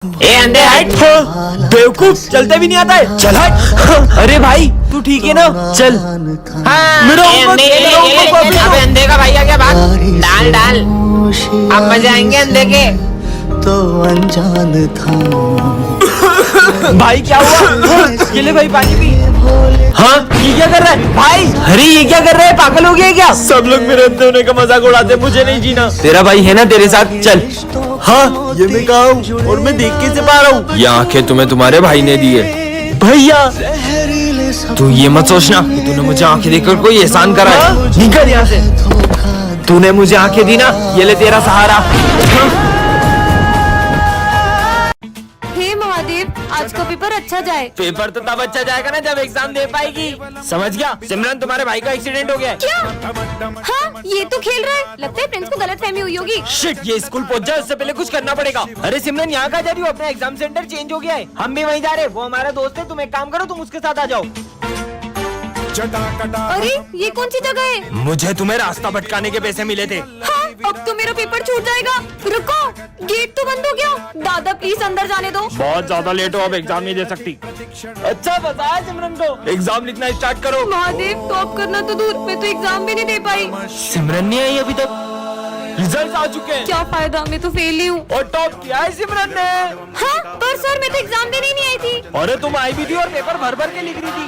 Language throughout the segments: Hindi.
ए अंधे हट। बेवकूफ, चलते भी नहीं आता है। चल हट। अरे भाई तू ठीक है ना? चल। मेरा अबे अंधे का भाई आ गया, भाग। डाल डाल, अब मजे आएंगे अंधे के। तो अनजान था भाई क्या हुआ? ये ले भाई पानी पी। हाँ ये क्या कर रहा है भाई? अरे ये क्या कर रहा है? पागल हो गया क्या? सब लोग मेरे अंधे होने का मजाक उड़ाते, मुझे नहीं जीना। तेरा भाई है ना तेरे साथ, चल। हाँ ये मैं कहा हूँ और मैं देख के से पा रहा हूँ। ये आंखें तुम्हें तुम्हारे भाई ने दी है। भैया तू ये मत सोचना कि तूने मुझे आंखें देकर कोई एहसान करा है। निकल यहाँ से। तूने मुझे आंखें दी ना, ये ले तेरा सहारा। आज का पेपर अच्छा जाए। पेपर तो तब अच्छा जाएगा ना जब एग्जाम दे पाएगी। समझ गया? सिमरन तुम्हारे भाई का एक्सीडेंट हो गया है। क्या? हाँ ये तो खेल रहा है, लगता है फ्रेंड्स को गलतफहमी हुई होगी। शिट, ये स्कूल पहुंच जाए उससे पहले कुछ करना पड़ेगा। अरे सिमरन यहाँ कहाँ जा रही हो? अपना एग्जाम सेंटर चेंज हो गया है, हम भी वहीं जा रहे हैं। वो हमारा दोस्त है, तुम एक काम करो, तुम उसके साथ आ जाओ। अरे ये कौन सी जगह है? मुझे तुम्हें रास्ता भटकाने के पैसे मिले थे। हाँ अब तो मेरा पेपर छूट जाएगा। रुको, गेट तो बंद हो गया। दादा प्लीज अंदर जाने दो। बहुत ज्यादा लेट हो, अब एग्जाम नहीं दे सकती। अच्छा बताया सिमरन को, एग्जाम लिखना स्टार्ट करो। महादेव टॉप करना तो दूर, मैं तो एग्जाम भी नहीं दे पाई। सिमरन नहीं आई अभी तक, रिजल्ट आ चुके हैं। क्या फायदा, मैं तो फेल ही हूँ। और टॉप किया है सिमरन ने। हाँ पर सर मैं तो एग्जाम देने नहीं आई थी। अरे तुम आई भी थी और पेपर भर भर के लिख रही थी।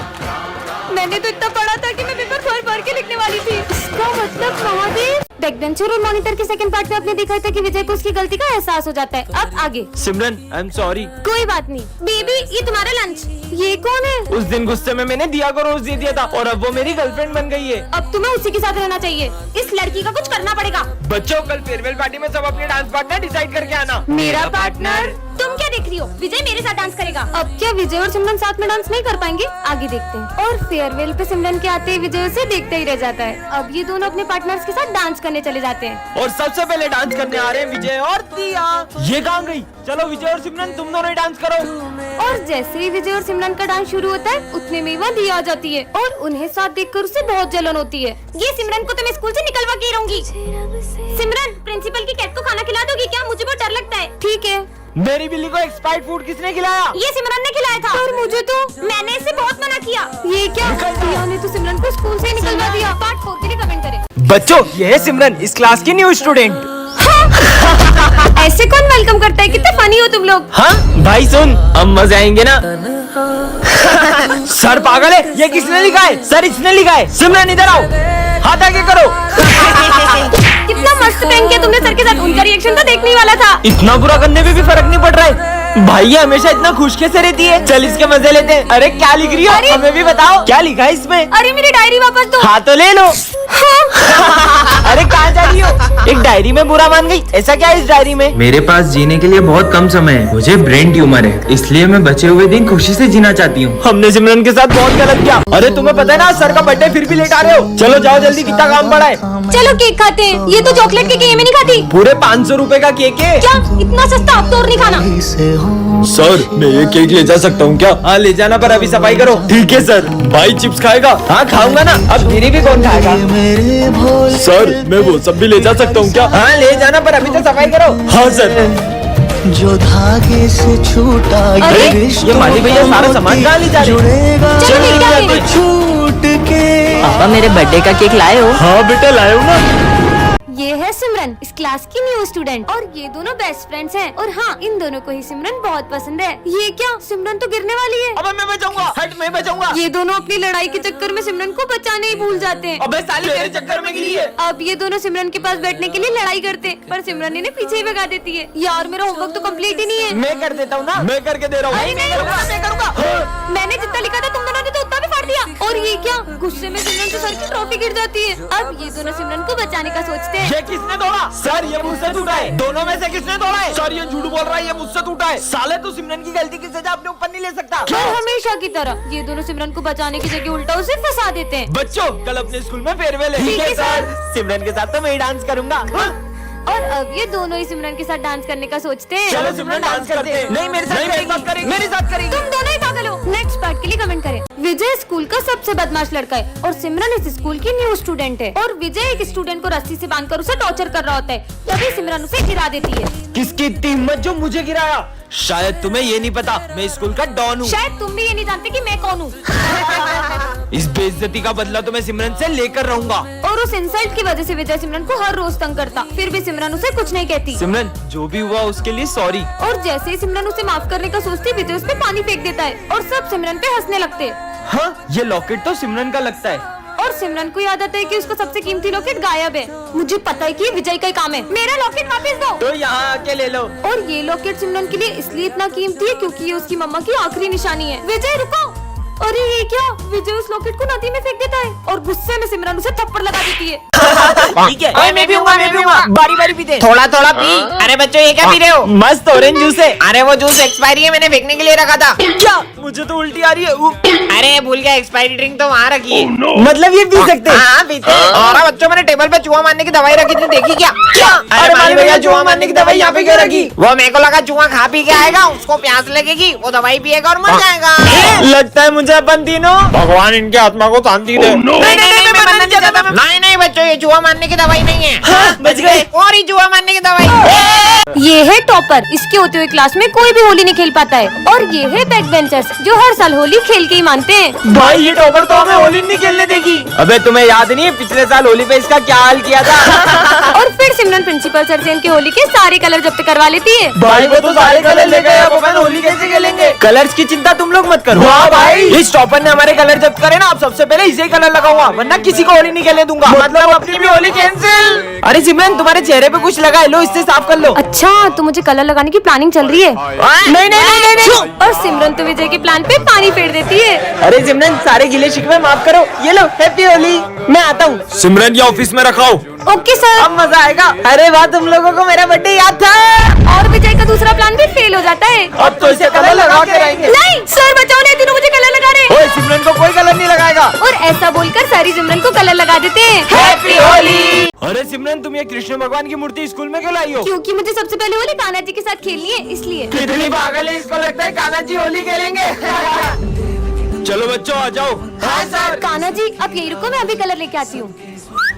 मैंने तो इतना पढ़ा था कि मैं पेपर भर भर के लिखने वाली थी। इसका मतलब महादेव। बैकबेंचर और मॉनिटर के सेकंड पार्ट में आपने देखा था कि विजय को उसकी गलती का एहसास हो जाता है। अब आगे। सिमरन आई एम सॉरी। कोई बात नहीं। बेबी ये तुम्हारा लंच। ये कौन है? उस दिन गुस्से में मैंने दिया को रोज दे दिया था और अब वो मेरी गर्लफ्रेंड बन गई है। अब तुम्हें उसी के साथ रहना चाहिए। इस लड़की का कुछ करना पड़ेगा। बच्चों कल फेयरवेल पार्टी में सब अपने डांस पार्टनर डिसाइड करके आना। मेरा पार्टनर? तुम क्या देख रही हो? विजय मेरे साथ डांस करेगा। अब क्या विजय और सिमरन साथ में डांस नहीं कर पाएंगे? आगे देखते हैं। और फेयरवेल पे सिमरन के आते ही विजय उसे देखते ही रह जाता है। अब ये दोनों अपने पार्टनर्स के साथ डांस करने चले जाते हैं। और सबसे पहले डांस करने आ रहे हैं विजय और दिया। ये कहाँ गई? चलो विजय और सिमरन तुम दोनों ही डांस करो। और जैसे ही विजय और सिमरन का डांस शुरू होता है उतने में वहाँ दिया आ जाती है और उन्हें साथ देखकर उसे बहुत जलन होती है। ये सिमरन को तो मैं स्कूल से निकलवा के ही रहूंगी। सिमरन प्रिंसिपल की कैट को खाना खिला दोगी क्या? मुझे बहुत डर लगता है। ठीक है। मेरी बिल्ली को एक्सपायर्ड फूड किसने खिलाया? ये सिमरन ने खिलाया था। पर मुझे तो मैंने इसे बहुत मना किया। ये क्या? दिया ने तो सिमरन को स्कूल से निकलवा दिया। पार्ट 4 के लिए कमेंट करें। बच्चों ये है सिमरन, इस क्लास की न्यू स्टूडेंट। ऐसे कौन वेलकम करता है? कितने फनी हो तुम लोग। हाँ भाई सुन, अब मजे आएंगे ना। सर पागल है, ये किसने लिखा है? सर इसने लिखा है। सिमरन इधर आओ, हाथ आगे करो। कितना मस्त प्रैंक किया तुमने सर के साथ। उनका रिएक्शन तो देखने ही वाला था। इतना बुरा करने में भी फर्क नहीं पड़ रहा है। भाई ये हमेशा इतना खुश कैसे रहती है? चल इसके मजे लेते हैं। अरे क्या लिख रही हो? हमें भी बताओ क्या लिखा है इसमें। अरे मेरी डायरी वापस दो। हाँ तो ले लो। अरे कहाँ जा रही हो? एक डायरी में बुरा मान गई, ऐसा क्या है इस डायरी में? मेरे पास जीने के लिए बहुत कम समय है, मुझे ब्रेन ट्यूमर है, इसलिए मैं बचे हुए दिन खुशी से जीना चाहती हूँ। हमने सिमरन के साथ बहुत गलत किया। अरे तुम्हें पता है ना सर का बर्थडे फिर भी लेट आ रहे हो। चलो जाओ जल्दी, कितना काम पड़ा है। चलो केक खाते हैं। ये तो चॉकलेट के केक में नहीं खाती। पूरे 500 रुपए का केक है। क्या इतना सस्ता? अब तो और नहीं खाना। सर मैं ये केक ले जा सकता हूँ क्या? हाँ ले जाना, पर अभी सफाई करो। ठीक है सर। भाई चिप्स खाएगा? हाँ खाऊंगा ना। अब गिरी भी कौन खाएगा? सर मैं वो सब भी ले जा सकता हूँ क्या? हाँ ले जाना, पर अभी तो सफाई करो। हाँ सर। जो धागे से छूटा अरे, ये माली भैया सारा सामान कहाँ ले जा रहे? जुड़ेगा चलो बेटा, तो छूट के। पापा मेरे बर्थडे का केक लाए हो? हाँ बेटा लाए हो ना। ये है सिमरन, इस क्लास की न्यू स्टूडेंट। और ये दोनों बेस्ट फ्रेंड्स हैं। और हाँ इन दोनों को ही सिमरन बहुत पसंद है। ये क्या? सिमरन तो गिरने वाली है। अब मैं बचाऊंगा। हट मैं बचाऊंगा। ये दोनों अपनी लड़ाई के चक्कर में सिमरन को बचाने ही भूल जाते हैं। अबे साली तेरे चक्कर में गिरी है। अब ये दोनों सिमरन के पास बैठने के लिए लड़ाई करते हैं, पर सिमरन इन्हें पीछे ही भगा देती है। यार मेरा होमवर्क तो कंप्लीट ही नहीं है। मैं कर देता हूँ ना। मैं करके दे रहा हूँ। अरे नहीं, मैं करूँगा। मैंने जितना लिखा था तुम दोनों ने तो उतना भी फाड़ दिया। और ये क्या? गुस्से में सिमरन से सर की ट्रॉफी गिर जाती है। अब ये दोनों सिमरन को बचाने का सोचते हैं। ये किसने तोड़ा? सर ये मुझसे टूटा है। दोनों में से किसने तोड़ा है? सर ये झूठ बोल रहा है, ये मुझसे टूटा है। साले तू सिमरन की गलती की सजा अपने ऊपर नहीं ले सकता। पर हमेशा की तरह ये दोनों सिमरन को बचाने की जगह उल्टा उसे फंसा देते हैं। बच्चों कल अपने स्कूल में फेयरवेल है। ठीक है, सर। सिमरन के साथ तो मैं ही डांस करूंगा। और अब ये दोनों ही सिमरन के साथ डांस करने का सोचते हैं। चलो सिमरन डांस करते हैं। नहीं मेरे साथ करेगी। मेरे साथ करेगी। तुम दोनों ही पागल पागल हो। नेक्स्ट पार्ट के लिए कमेंट करें। विजय स्कूल का सबसे बदमाश लड़का है और सिमरन इस स्कूल की न्यू स्टूडेंट है और विजय एक स्टूडेंट को रस्सी से बांधकर उसे टॉर्चर कर रहा होता है, तभी सिमरन उसे गिरा देती है। किसकी इतनी हिम्मत जो मुझे गिराया? शायद तुम्हें ये नहीं पता मैं स्कूल का डॉन हूँ। शायद तुम भी ये नहीं जानते कि मैं कौन हूँ। इस बेइज्जती का बदला तो मैं सिमरन से लेकर रहूंगा। और उस इंसल्ट की वजह से विजय सिमरन को हर रोज तंग करता, फिर भी सिमरन उसे कुछ नहीं कहती। सिमरन जो भी हुआ उसके लिए सॉरी। और जैसे ही सिमरन उसे माफ करने का सोचती, विजय उस पे पानी फेंक देता है और सब सिमरन पे हंसने लगते हैं। हाँ, ये लॉकेट तो सिमरन का लगता है। और सिमरन को याद आता है कि उसका सबसे कीमती लॉकेट गायब है। मुझे पता है कि ये विजय का ही काम है। मेरा लॉकेट वापस दो। तो यहाँ आके ले लो। और ये लॉकेट सिमरन के लिए इसलिए इतना कीमती है क्योंकि ये उसकी मम्मा की आखिरी निशानी है। विजय रुको। अरे ये क्या? विजय उस लॉकेट को नदी में फेंक देता है और गुस्से में सिमरन उसे थप्पड़ लगा देती है। ठीक है, ओए, मैं भी हूँगा, मैं भी हूँगा। बारी बारी पीते। थोड़ा थोड़ा पी। अरे बच्चों ये क्या पी रहे हो? मस्त ऑरेंज जूस है। अरे वो जूस एक्सपायरी है, मैंने फेंकने के लिए रखा था। क्या? मुझे तो उल्टी आ रही है। अरे भूल गया, एक्सपायरी ड्रिंक तो वहाँ रखी है। मतलब ये पी सकते हैं? हाँ पीते हैं। और बच्चों मैंने टेबल पे चूहा मारने की दवाई रखी थी, देखी क्या? अरे माली भैया, चूहा मारने की दवाई यहाँ पे क्यों रखी? वो मेरे को लगा चूहा खा पी के आएगा, उसको प्यास लगेगी, वो दवाई पिएगा और मर जाएगा। लगता है मुझे अपन तीनों भगवान इनके आत्मा को शांति दे। नहीं मैं बनना नहीं चाहता। नहीं बच्चों, ये चूहा मारने की दवाई नहीं है। हाँ, बच गए। और ही चूहा मारने की दवाई। ये है टॉपर, इसके होते हुए क्लास में कोई भी होली नहीं खेल पाता है। और ये है बैक बेंचर्स जो हर साल होली खेल के ही मानते हैं। भाई ये टॉपर तो हमें होली नहीं खेलने देगी। अबे तुम्हें याद नहीं है पिछले साल होली पे इसका क्या हाल किया था? और फिर सिमरन प्रिंसिपल सर से इनकी होली के सारे कलर जब्त करवा लेती है। भाई वो तो सारे कलर ले गए, अब अपन होली कैसे खेलेंगे? कलर्स की चिंता तुम लोग मत करो। हाँ भाई, इस टॉपर ने हमारे कलर जब्त करे ना, अब सबसे पहले इसे ही कलर लगाऊंगा, वरना किसी को होली नहीं खेलने दूंगा। मतलब अपनी भी होली कैंसिल। अरे सिमरन तुम्हारे चेहरे पे कुछ लगा है, लो इससे साफ कर लो। अच्छा, तो मुझे कलर लगाने की प्लानिंग चल रही है। नहीं। और सिमरन तो विजय के प्लान पे पानी फेर देती है। अरे सिमरन सारे गिले शिकवे माफ करो, ये लो हैप्पी होली। मैं आता हूँ। सिमरन ये ऑफिस में रखाओ। Okay sir. अब मजा आएगा। अरे वाह, तुम लोगों को मेरा बर्थडे याद था। और विजय का दूसरा प्लान भी फेल हो जाता है। अब तो इसे कलर लगा के रहेंगे। नहीं सर, बचाओ, नहीं तीनों मुझे कलर लगा रहे। ओए सिमरन को कोई कलर नहीं लगाएगा। और ऐसा बोलकर सारी सिमरन को कलर लगा देते हैं। हैप्पी होली। अरे सिमरन तुम ये कृष्ण भगवान की मूर्ति स्कूल में क्यों लाई हो? क्योंकि मुझे सबसे पहले होली कान्हा जी के साथ खेलनी है, इसलिए। कितनी पागल है, इसको लगता है कान्हा जी होली खेलेंगे। चलो बच्चों आ जाओ। हाँ सर। कान्हा जी आप यही रुको, मैं अभी कलर लेके आती हूँ।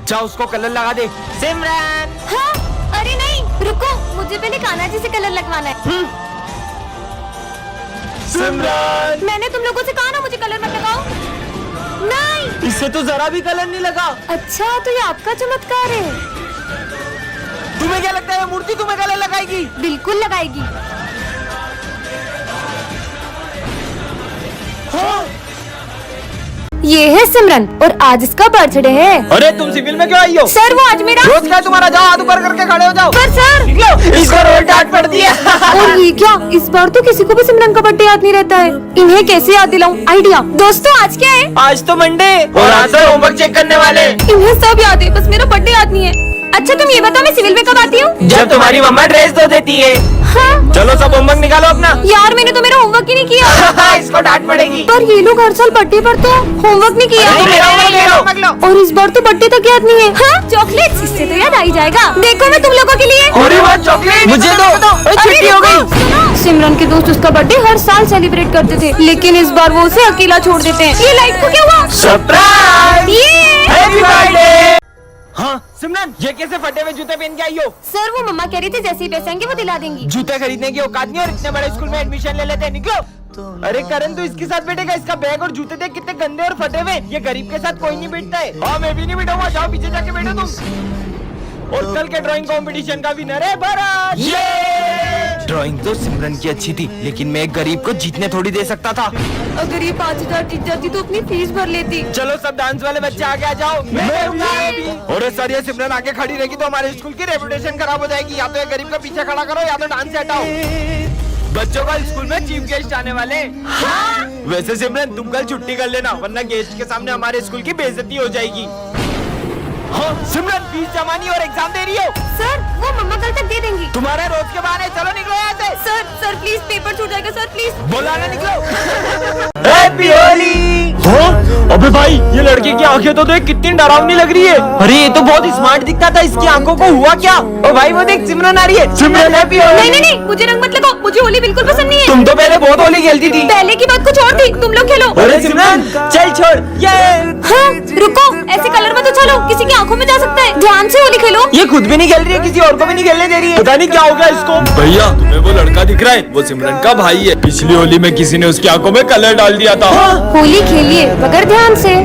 जाओ उसको कलर लगा दे। सिमरन हाँ? अरे नहीं रुको, मुझे पहले कान्हा जी से कलर लगवाना है। सिमरन मैंने तुम लोगों से कहा ना मुझे कलर मत लगाओ। नहीं। इससे तो जरा भी कलर नहीं लगा। अच्छा, तो ये आपका चमत्कार है। तुम्हें क्या लगता है मूर्ति तुम्हें कलर लगाएगी? बिल्कुल लगाएगी। हाँ? ये है सिमरन और आज इसका बर्थडे है। अरे तुम सिविल में क्यों आई हो? सर वो आज मेरा। रोज का तुम्हारा, जाओ हाथ ऊपर करके खड़े हो जाओ। पर सर। निकलो, इसको रोज डांट पड़ती है। और ये क्या, इस बार तो किसी को भी सिमरन का बर्थडे याद नहीं रहता है। इन्हें कैसे याद दिलाऊं? आइडिया। दोस्तों आज क्या है? आज तो मंडे और आज तो होमवर्क चेक करने वाले। इन्हें सब याद है, बस मेरा बर्थडे याद नहीं है। अच्छा तुम ये बताओ मैं सिविल में कब आती हूँ? जब तुम्हारी मम्मा ड्रेस धो देती है। हाँ? चलो सब होमवर्क निकालो अपना। यार मैंने तो मेरा होमवर्क ही नहीं किया। इसको डांट पड़ेगी। पर ये लोग हर साल बर्थडे पर तो होमवर्क नहीं किया। और इस बार तो बर्थडे तक याद नहीं है। हाँ? चॉकलेट्स, इससे तो याद आ ही जाएगा। देखो मैं तुम लोगों के लिए। अरे वाह चॉकलेट मुझे दो। छुट्टी हो गई। सिमरन के दोस्त उसका बर्थडे हर साल सेलिब्रेट करते थे, लेकिन इस बार वो उसे अकेला छोड़ देते हैं। ये लाइट को क्या हुआ? सरप्राइज। ये हैप्पी बर्थडे। हाँ सिमरन, ये कैसे फटे हुए जूते पहन के आई हो? सर वो मम्मा कह रही थी जैसे ही पैसे आएंगे वो दिला देंगी। जूते खरीदने की औकात नहीं और इतने बड़े स्कूल में एडमिशन ले लेते हैं, निकलो। अरे करण तो इसके साथ बैठेगा, इसका बैग और जूते देख कितने गंदे और फटे हुए। ये गरीब के साथ कोई नहीं बैठता है। हाँ मैं भी नहीं बैठूंगा, जाओ पीछे जाके बैठो तुम। और कल के ड्राइंग कंपटीशन का विनर है भरत। ये ड्राइंग तो सिमरन की अच्छी थी, लेकिन मैं एक गरीब को जीतने थोड़ी दे सकता था। अगर ये 5000 जीत जाती तो अपनी फीस भर लेती। चलो सब डांस वाले बच्चे आगे आ जाओ। मैं और सर ये सिमरन आगे खड़ी रहेगी तो हमारे स्कूल की रेपुटेशन खराब हो जाएगी। या तो ये गरीब का पीछे खड़ा करो या तो डांस से हटाओ। बच्चों का स्कूल में चीफ गेस्ट आने वाले। हाँ? वैसे सिमरन तुम कल छुट्टी कर लेना, वरना गेस्ट के सामने हमारे स्कूल की बेइज्जती हो जाएगी। हाँ सिमरन फीस जमा नहीं और एग्जाम दे रही हो? सर वो मम्मा कल तक दे देंगी। तुम्हारे रोज के बहाने, चलो निकलो यहाँ से। सर प्लीज पेपर छूट जाएगा सर प्लीज। बोला ना निकलो। हैप्पी होली। अबे भाई ये लड़के की आंखें तो देख कितनी डरावनी लग रही है। अरे ये तो बहुत स्मार्ट दिखता था, इसकी आंखों को हुआ क्या? ओ भाई वो देख सिमरन आ रही है। सिमरन हैप्पी होली। नहीं नहीं नहीं, मुझे रंग मत लगाओ, मुझे होली बिल्कुल पसंद नहीं है। तुम तो पहले बहुत होली खेलती थी। पहले की बात कुछ और थी, तुम लोग खेलो। अरे सिमरन चल छोड़ ये। हाँ, रुको, ऐसे कलर मत उछालो, किसी की आंखों में जा सकता है। ध्यान से होली खेलो। ये खुद भी नहीं खेल रही है, किसी और को भी नहीं खेलने दे रही है। पता नहीं क्या हो गया इसको। भैया तुम्हें वो लड़का दिख रहा है, वो सिमरन का भाई है। पिछली होली में किसी ने उसकी आंखों में कलर डाल दिया था। होली खेलिए मगर ध्यान से।